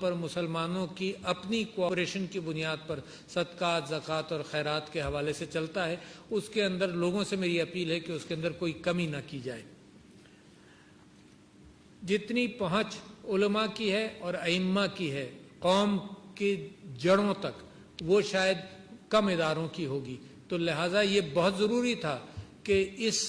پر مسلمانوں کی اپنی کوآپریشن کی بنیاد پر صدقات، زکوٰۃ اور خیرات کے حوالے سے چلتا ہے، اس کے اندر لوگوں سے میری اپیل ہے کہ اس کے اندر کوئی کمی نہ کی جائے۔ جتنی پہنچ علماء کی ہے اور ائمہ کی ہے قوم کی جڑوں تک، وہ شاید کم اداروں کی ہوگی، تو لہٰذا یہ بہت ضروری تھا کہ اس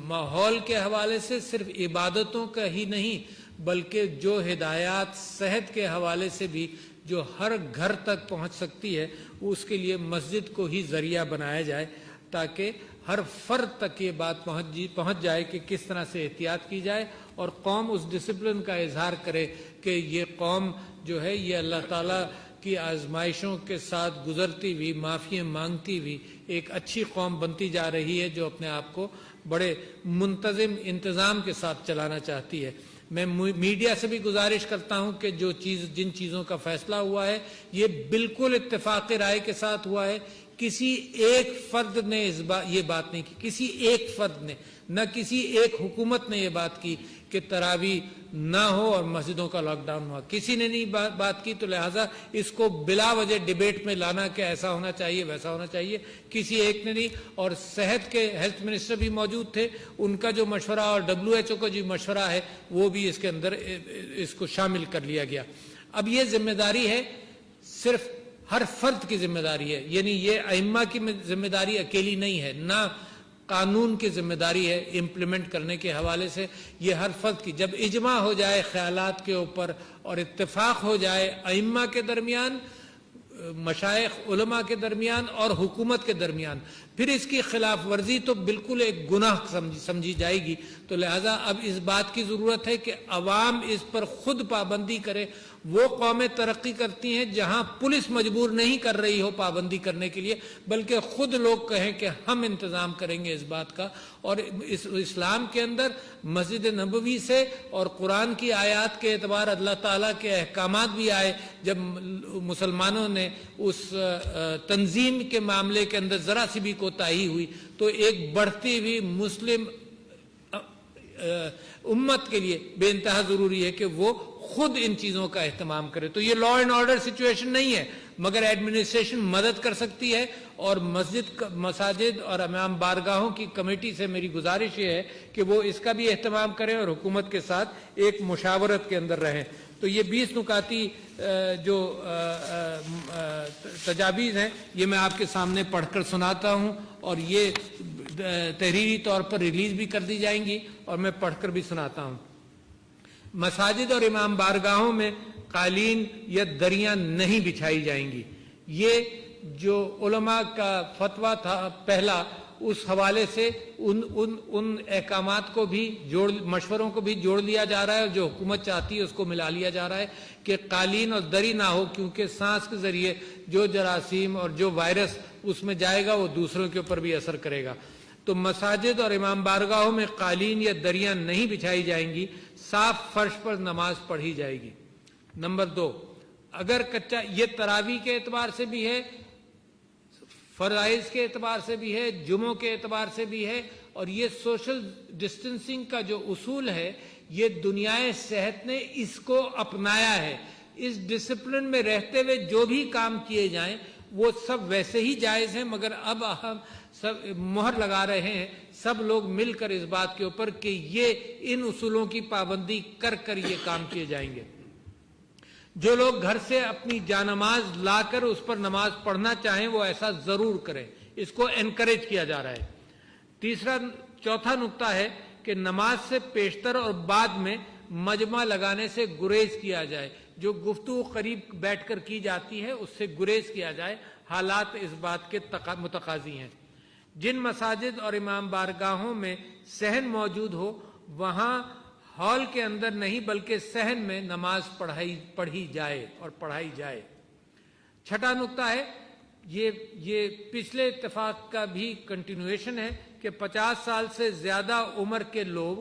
ماحول کے حوالے سے صرف عبادتوں کا ہی نہیں بلکہ جو ہدایات صحت کے حوالے سے بھی جو ہر گھر تک پہنچ سکتی ہے، اس کے لیے مسجد کو ہی ذریعہ بنایا جائے تاکہ ہر فرد تک یہ بات پہنچ جائے کہ کس طرح سے احتیاط کی جائے، اور قوم اس ڈسپلن کا اظہار کرے کہ یہ قوم جو ہے یہ اللہ تعالیٰ کی آزمائشوں کے ساتھ گزرتی ہوئی، معافی مانگتی ہوئی ایک اچھی قوم بنتی جا رہی ہے جو اپنے آپ کو بڑے منتظم انتظام کے ساتھ چلانا چاہتی ہے۔ میں میڈیا سے بھی گزارش کرتا ہوں کہ جن چیزوں کا فیصلہ ہوا ہے یہ بالکل اتفاق رائے کے ساتھ ہوا ہے، کسی ایک فرد نے یہ بات نہیں کی، کسی ایک فرد نے، نہ کسی ایک حکومت نے یہ بات کی کہ تراویح نہ ہو اور مسجدوں کا لاک ڈاؤن ہوا، کسی نے نہیں بات کی، تو لہٰذا اس کو بلا وجہ ڈیبیٹ میں لانا کہ ایسا ہونا چاہیے ویسا ہونا چاہیے، کسی ایک نے نہیں۔ اور صحت کے ہیلتھ منسٹر بھی موجود تھے، ان کا جو مشورہ اور WHO کا جو مشورہ ہے وہ بھی اس کے اندر اس کو شامل کر لیا گیا۔ اب یہ ذمہ داری ہے صرف ہر فرد کی ذمہ داری ہے، یعنی یہ ائمہ کی ذمہ داری اکیلی نہیں ہے، نہ قانون کی ذمہ داری ہے امپلیمنٹ کرنے کے حوالے سے، یہ ہر فرد کی۔ جب اجماع ہو جائے خیالات کے اوپر اور اتفاق ہو جائے ائمہ کے درمیان، مشائخ علماء کے درمیان اور حکومت کے درمیان، پھر اس کی خلاف ورزی تو بالکل ایک گناہ سمجھی جائے گی۔ تو لہٰذا اب اس بات کی ضرورت ہے کہ عوام اس پر خود پابندی کرے۔ وہ قومیں ترقی کرتی ہیں جہاں پولیس مجبور نہیں کر رہی ہو پابندی کرنے کے لیے، بلکہ خود لوگ کہیں کہ ہم انتظام کریں گے اس بات کا۔ اور اسلام کے اندر مسجد نبوی سے اور قرآن کی آیات کے اعتبار اللہ تعالیٰ کے احکامات بھی آئے۔ جب مسلمانوں نے اس تنظیم کے معاملے کے اندر ذرا سی بھی کوتاہی ہوئی تو ایک بڑھتی ہوئی مسلم امت کے لیے بے انتہا ضروری ہے کہ وہ خود ان چیزوں کا اہتمام کرے۔ تو یہ لا اینڈ آرڈر سچویشن نہیں ہے، مگر ایڈمنسٹریشن مدد کر سکتی ہے، اور مساجد اور امام بارگاہوں کی کمیٹی سے میری گزارش یہ ہے کہ وہ اس کا بھی اہتمام کریں اور حکومت کے ساتھ ایک مشاورت کے اندر رہیں۔ تو یہ 20 نکاتی جو تجاویز ہیں یہ میں آپ کے سامنے پڑھ کر سناتا ہوں، اور یہ تحریری طور پر ریلیز بھی کر دی جائیں گی اور میں پڑھ کر بھی سناتا ہوں۔ مساجد اور امام بارگاہوں میں قالین یا دریاں نہیں بچھائی جائیں گی۔ یہ جو علماء کا فتویٰ تھا پہلا، اس حوالے سے ان احکامات کو بھی مشوروں کو بھی جوڑ لیا جا رہا ہے، اور جو حکومت چاہتی ہے اس کو ملا لیا جا رہا ہے کہ قالین اور دری نہ ہو، کیونکہ سانس کے ذریعے جو جراثیم اور جو وائرس اس میں جائے گا وہ دوسروں کے اوپر بھی اثر کرے گا۔ تو مساجد اور امام بارگاہوں میں قالین یا دریاں نہیں بچھائی جائیں گی، صاف فرش پر نماز پڑھی جائے گی۔ نمبر 2، اگر کچا، یہ تراویح کے اعتبار سے بھی ہے، فرائض کے اعتبار سے بھی ہے، جمعوں کے اعتبار سے بھی ہے، اور یہ سوشل ڈسٹنسنگ کا جو اصول ہے یہ دنیائے صحت نے اس کو اپنایا ہے۔ اس ڈسپلن میں رہتے ہوئے جو بھی کام کیے جائیں وہ سب ویسے ہی جائز ہیں، مگر اب ہم سب مہر لگا رہے ہیں سب لوگ مل کر اس بات کے اوپر کہ یہ ان اصولوں کی پابندی کر کر یہ کام کیے جائیں گے۔ جو لوگ گھر سے اپنی جانماز لا کر اس پر نماز پڑھنا چاہیں وہ ایسا ضرور کریں، اس کو انکریج کیا جا رہا ہے۔ چوتھا نقطہ ہے کہ نماز سے پیشتر اور بعد میں مجمع لگانے سے گریز کیا جائے۔ جو گفتگو قریب بیٹھ کر کی جاتی ہے اس سے گریز کیا جائے، حالات اس بات کے متقاضی ہیں۔ جن مساجد اور امام بارگاہوں میں صحن موجود ہو وہاں ہال کے اندر نہیں بلکہ صحن میں نماز پڑھی جائے اور پڑھائی جائے۔ چھٹا نقطہ ہے، یہ پچھلے اتفاق کا بھی کنٹینویشن ہے کہ 50 سال سے زیادہ عمر کے لوگ،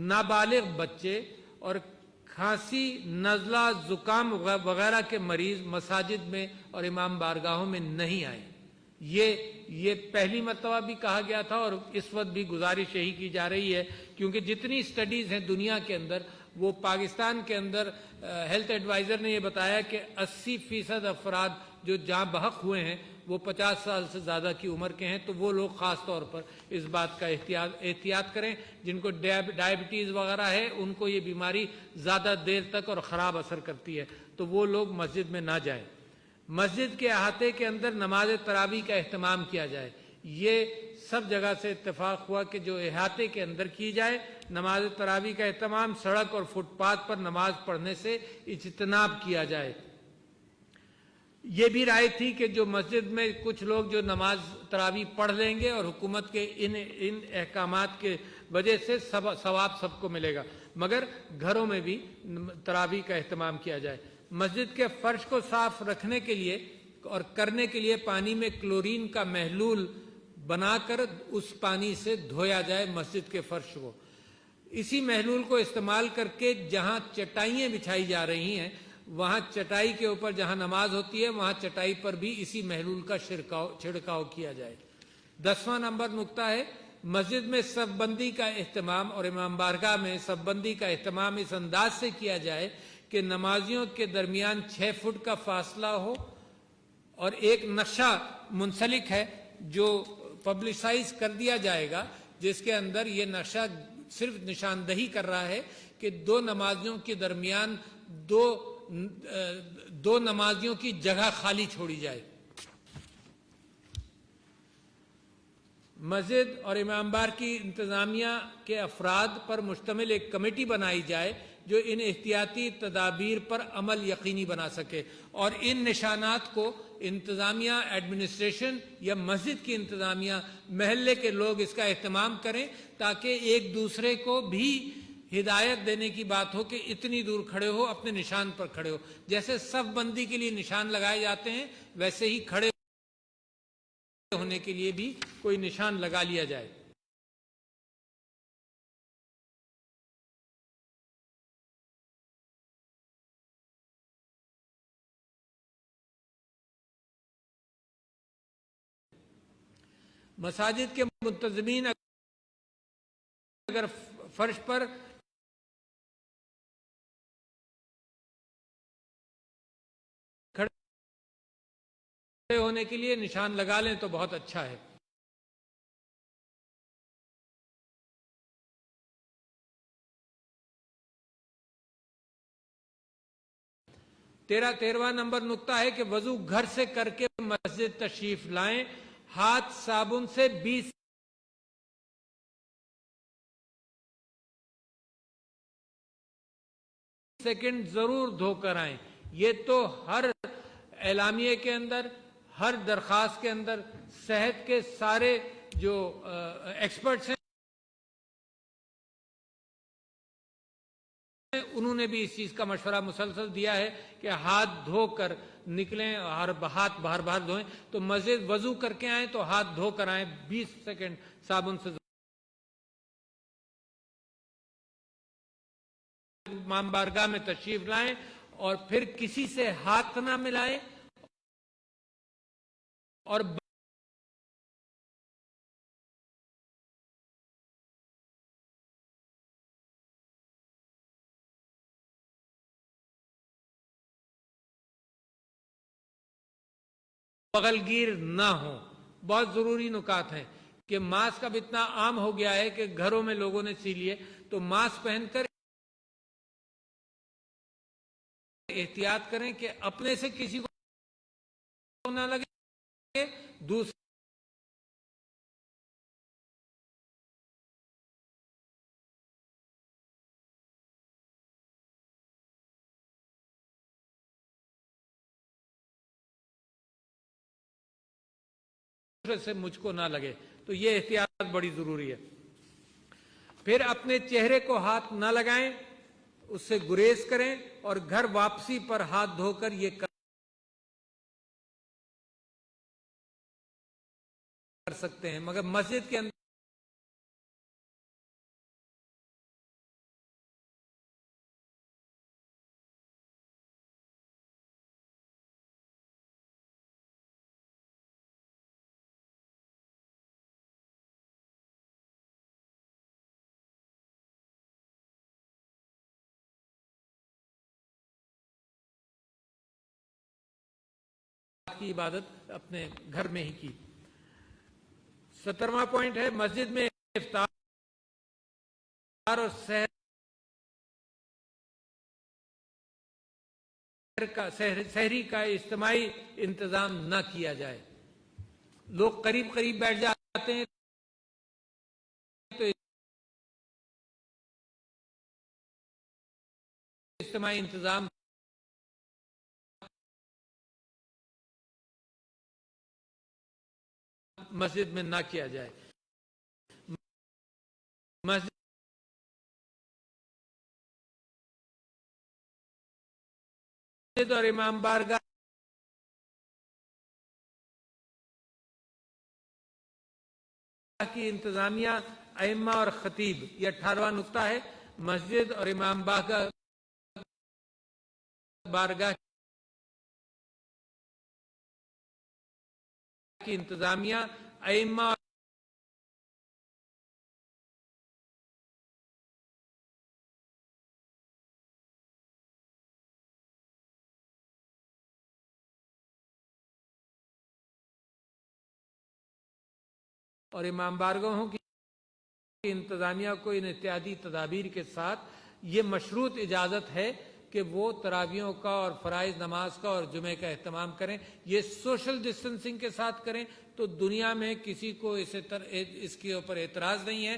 نابالغ بچے اور کھانسی، نزلہ، زکام وغیرہ کے مریض مساجد میں اور امام بارگاہوں میں نہیں آئے۔ یہ پہلی مرتبہ بھی کہا گیا تھا اور اس وقت بھی گزارش یہی کی جا رہی ہے، کیونکہ جتنی سٹڈیز ہیں دنیا کے اندر وہ پاکستان کے اندر ہیلتھ ایڈوائزر نے یہ بتایا کہ 80% افراد جو جاں بحق ہوئے ہیں وہ 50 سال سے زیادہ کی عمر کے ہیں، تو وہ لوگ خاص طور پر اس بات کا احتیاط کریں جن کو ڈائبٹیز وغیرہ ہے، ان کو یہ بیماری زیادہ دیر تک اور خراب اثر کرتی ہے، تو وہ لوگ مسجد میں نہ جائیں۔ مسجد کے احاطے کے اندر نماز تراویح کا اہتمام کیا جائے، یہ سب جگہ سے اتفاق ہوا کہ جو احاطے کے اندر کی جائے نماز تراویح کا اہتمام، سڑک اور فٹ پاتھ پر نماز پڑھنے سے اجتناب کیا جائے۔ یہ بھی رائے تھی کہ جو مسجد میں کچھ لوگ جو نماز تراویح پڑھ لیں گے اور حکومت کے ان احکامات کے وجہ سے ثواب سب کو ملے گا، مگر گھروں میں بھی تراویح کا اہتمام کیا جائے۔ مسجد کے فرش کو صاف رکھنے کے لیے اور کرنے کے لیے پانی میں کلورین کا محلول بنا کر اس پانی سے دھویا جائے مسجد کے فرش کو۔ اسی محلول کو استعمال کر کے جہاں چٹائیاں بچھائی جا رہی ہیں، وہاں چٹائی کے اوپر جہاں نماز ہوتی ہے وہاں چٹائی پر بھی اسی محلول کا چھڑکاؤ کیا جائے۔ 10واں نمبر نقطہ ہے مسجد میں صف بندی کا اہتمام اور امام بارگاہ میں صف بندی کا اہتمام اس انداز سے کیا جائے کہ نمازیوں کے درمیان 6 فٹ کا فاصلہ ہو، اور ایک نقشہ منسلک ہے جو پبلسائز کر دیا جائے گا، جس کے اندر یہ نقشہ صرف نشاندہی کر رہا ہے کہ دو نمازیوں کے درمیان دو نمازیوں کی جگہ خالی چھوڑی جائے۔ مسجد اور امام بار کی انتظامیہ کے افراد پر مشتمل ایک کمیٹی بنائی جائے جو ان احتیاطی تدابیر پر عمل یقینی بنا سکے، اور ان نشانات کو انتظامیہ ایڈمنسٹریشن یا مسجد کی انتظامیہ محلے کے لوگ اس کا اہتمام کریں تاکہ ایک دوسرے کو بھی ہدایت دینے کی بات ہو کہ اتنی دور کھڑے ہو، اپنے نشان پر کھڑے ہو۔ جیسے صف بندی کے لیے نشان لگائے جاتے ہیں ویسے ہی کھڑے ہونے کے لیے بھی کوئی نشان لگا لیا جائے۔ مساجد کے منتظمین اگر فرش پر کھڑے ہونے کے لیے نشان لگا لیں تو بہت اچھا ہے۔ تیرہواں نمبر نقطہ ہے کہ وضو گھر سے کر کے مسجد تشریف لائیں، ہاتھ صابن سے 20 سیکنڈ ضرور دھو کر آئیں۔ یہ تو ہر اعلامیے کے اندر، ہر درخواست کے اندر صحت کے سارے جو ایکسپرٹس ہیں انہوں نے بھی اس چیز کا مشورہ مسلسل دیا ہے کہ ہاتھ دھو کر نکلیں اور ہاتھ بار بار دھوئیں۔ تو مسجد وضو کر کے آئیں تو ہاتھ دھو کر آئیں، 20 سیکنڈ صابن سے امام بارگاہ میں تشریف لائیں اور پھر کسی سے ہاتھ نہ ملائیں اور بغل گیر نہ ہو۔ بہت ضروری نکات ہیں کہ ماسک اب اتنا عام ہو گیا ہے کہ گھروں میں لوگوں نے سی لیے، تو ماسک پہن کر احتیاط کریں کہ اپنے سے کسی کو نہ لگے، دوسرے سے مجھ کو نہ لگے، تو یہ احتیاط بڑی ضروری ہے۔ پھر اپنے چہرے کو ہاتھ نہ لگائیں، اس سے گریز کریں، اور گھر واپسی پر ہاتھ دھو کر یہ کر سکتے ہیں، مگر مسجد کے اندر کی عبادت اپنے گھر میں ہی کی. 17واں پوائنٹ ہے مسجد میں افطار اور سحری کا اجتماعی انتظام نہ کیا جائے. لوگ قریب قریب بیٹھ جاتے ہیں تو اجتماعی انتظام مسجد میں نہ کیا جائے. مسجد اور امام بارگاہ کی انتظامیہ ائمہ اور خطیب، یہ 18واں نقطہ ہے. مسجد اور امام بارگاہ کی انتظامیہ ائمہ اور امام بارگاہوں کی انتظامیہ کو ان احتیاطی تدابیر کے ساتھ یہ مشروط اجازت ہے کہ وہ تراویحوں کا اور فرائض نماز کا اور جمعے کا اہتمام کریں. یہ سوشل ڈسٹنسنگ کے ساتھ کریں تو دنیا میں کسی کو اس کے اوپر اعتراض نہیں ہے.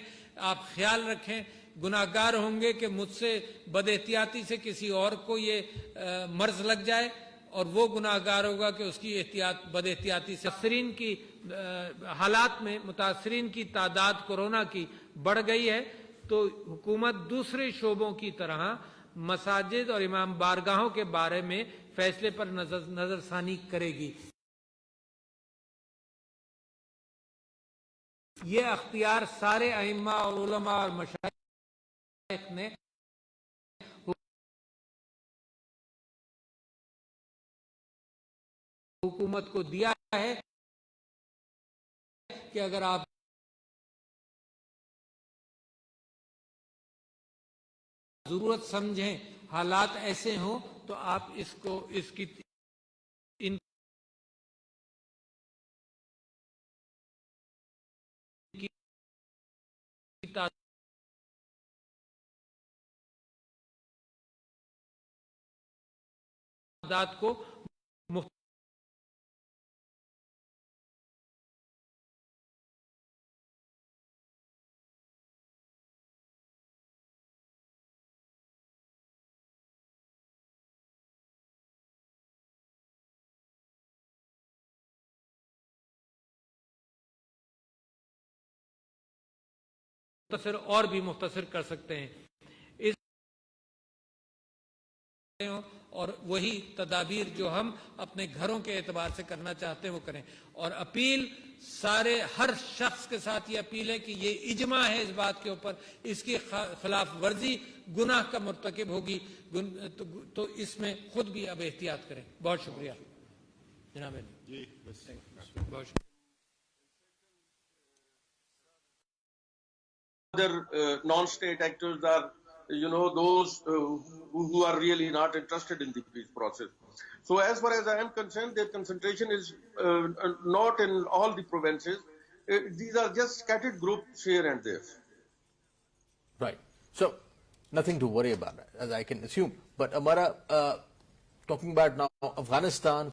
آپ خیال رکھیں گناہگار ہوں گے کہ مجھ سے بد احتیاطی سے کسی اور کو یہ مرض لگ جائے اور وہ گناہگار ہوگا کہ اس کی بد احتیاطی سے. متاثرین کی حالات میں متاثرین کی تعداد کورونا کی بڑھ گئی ہے تو حکومت دوسرے شعبوں کی طرح مساجد اور امام بارگاہوں کے بارے میں فیصلے پر نظر ثانی کرے گی. یہ اختیار سارے ائمہ اور علماء اور مشائخ نے حکومت کو دیا ہے کہ اگر آپ ضرورت سمجھیں حالات ایسے ہوں تو آپ اس کی تعداد کو مختصر اور بھی مختصر کر سکتے ہیں. اور وہی تدابیر جو ہم اپنے گھروں کے اعتبار سے کرنا چاہتے ہیں وہ کریں. اور اپیل ہر شخص کے ساتھ یہ اپیل ہے کہ یہ اجماع ہے اس بات کے اوپر اس کی خلاف ورزی گناہ کا مرتکب ہوگی تو اس میں خود بھی اب احتیاط کریں. بہت شکریہ جناب. بہت شکریہ. Other non-state actors are, those who are really not interested in the peace process. So as far as I am concerned, their concentration is not in all the provinces. These are just scattered groups here and there. Right. So nothing to worry about, as I can assume. But Amara, talking about now Afghanistan,